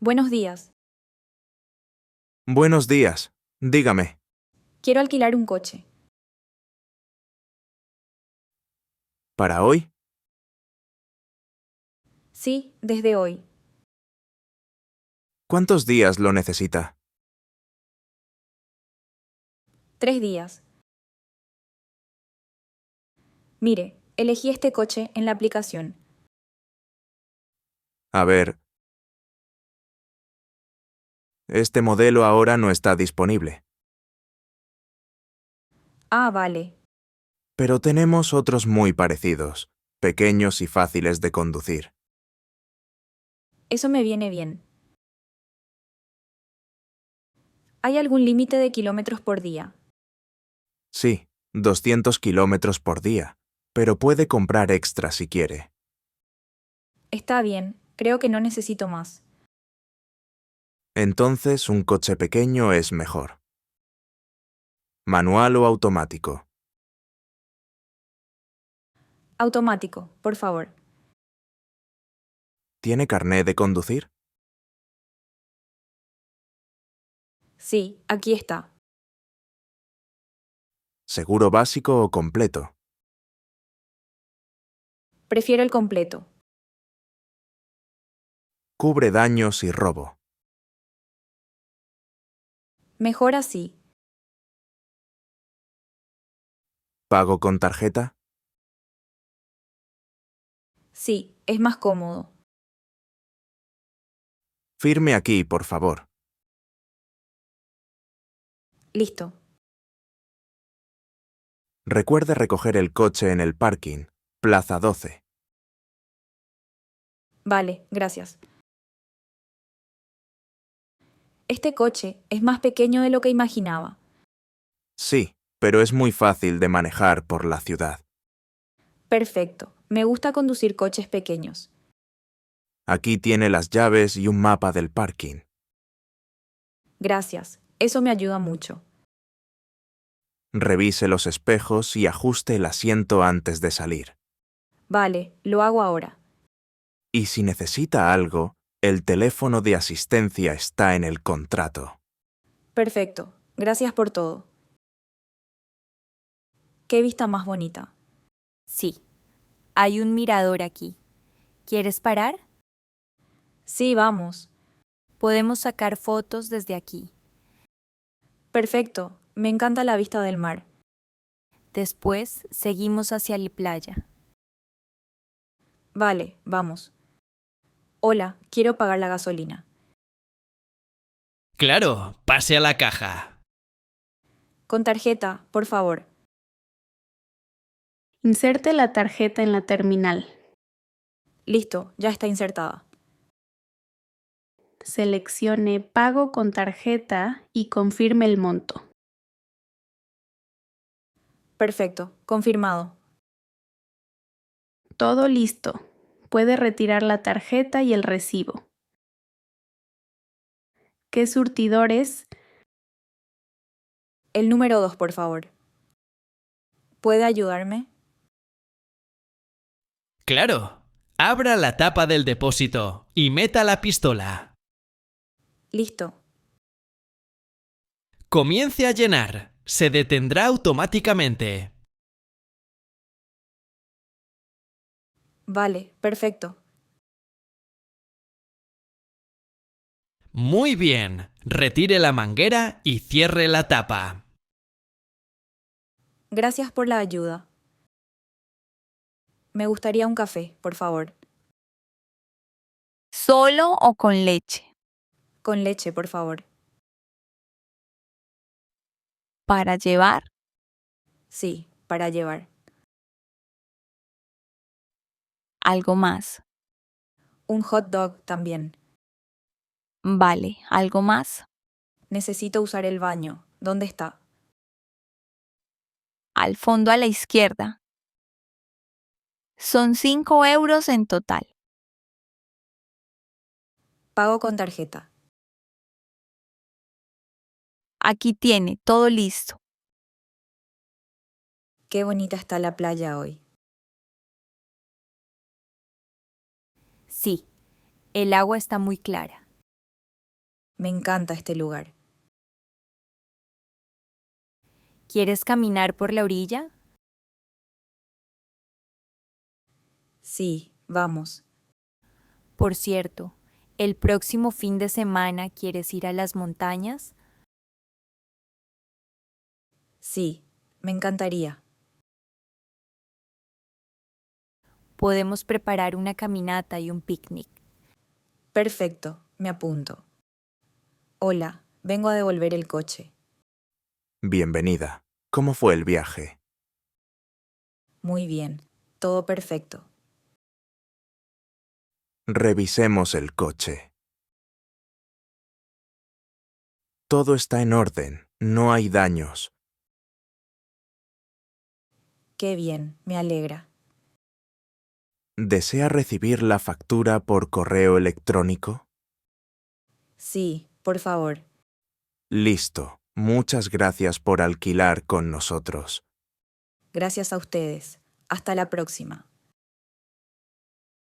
Buenos días. Buenos días. Dígame, Quiero alquilar un coche. ¿para hoy? Sí, desde hoy. ¿Cuántos días lo necesita? 3 días. Mire, elegí este coche en la aplicación. A ver, este modelo ahora no está disponible, Ah, vale. pero tenemos otros muy parecidos, pequeños y fáciles de conducir. Eso me viene bien. ¿Hay algún límite de kilómetros por día? Sí, 200 kilómetros por día, pero puede comprar extra si quiere. Está bien, creo que no necesito más. Entonces un coche pequeño es mejor. ¿Manual o automático? Automático, por favor. ¿Tiene carné de conducir? Sí, aquí está. ¿Seguro básico o completo? Prefiero el completo. Cubre daños y robo. Mejor así. ¿Pago con tarjeta? Sí, es más cómodo. Firme aquí, por favor. Listo. Recuerde recoger el coche en el parking, Plaza 12. Vale, gracias. Este coche es más pequeño de lo que imaginaba. Sí, pero es muy fácil de manejar por la ciudad. Perfecto. Me gusta conducir coches pequeños. Aquí tiene las llaves y un mapa del parking. Gracias. Eso me ayuda mucho. Revise los espejos y ajuste el asiento antes de salir. Vale, lo hago ahora. Y si necesita algo, el teléfono de asistencia está en el contrato. Perfecto. Gracias por todo. Qué vista más bonita. Sí, hay un mirador aquí. ¿Quieres parar? Sí, vamos. Podemos sacar fotos desde aquí. Perfecto. Me encanta la vista del mar. Después seguimos hacia la playa. Vale, vamos. Hola, quiero pagar la gasolina. Claro, pase a la caja. Con tarjeta, por favor. Inserte la tarjeta en la terminal. Listo, ya está insertada. Seleccione Pago con tarjeta y confirme el monto. Perfecto, confirmado. Todo listo. Puede retirar la tarjeta y el recibo. ¿Qué surtidores? El número 2, por favor. ¿Puede ayudarme? Claro. Abra la tapa del depósito y meta la pistola. Listo. Comience a llenar. Se detendrá automáticamente. Vale, perfecto. Muy bien. Retire la manguera y cierre la tapa. Gracias por la ayuda. Me gustaría un café, por favor. ¿Solo o con leche? Con leche, por favor. ¿Para llevar? Sí, para llevar. Algo más. Un hot dog también. Vale, ¿algo más? Necesito usar el baño. ¿Dónde está? Al fondo a la izquierda. Son 5 euros en total. Pago con tarjeta. Aquí tiene, todo listo. Qué bonita está la playa hoy. Sí, el agua está muy clara. Me encanta este lugar. ¿Quieres caminar por la orilla? Sí, vamos. Por cierto, ¿el próximo fin de semana quieres ir a las montañas? Sí, me encantaría. Podemos preparar una caminata y un picnic. Perfecto, me apunto. Hola, vengo a devolver el coche. Bienvenida. ¿Cómo fue el viaje? Muy bien, todo perfecto. Revisemos el coche. Todo está en orden, no hay daños. Qué bien, me alegra. ¿Desea recibir la factura por correo electrónico? Sí, por favor. Listo. Muchas gracias por alquilar con nosotros. Gracias a ustedes. Hasta la próxima.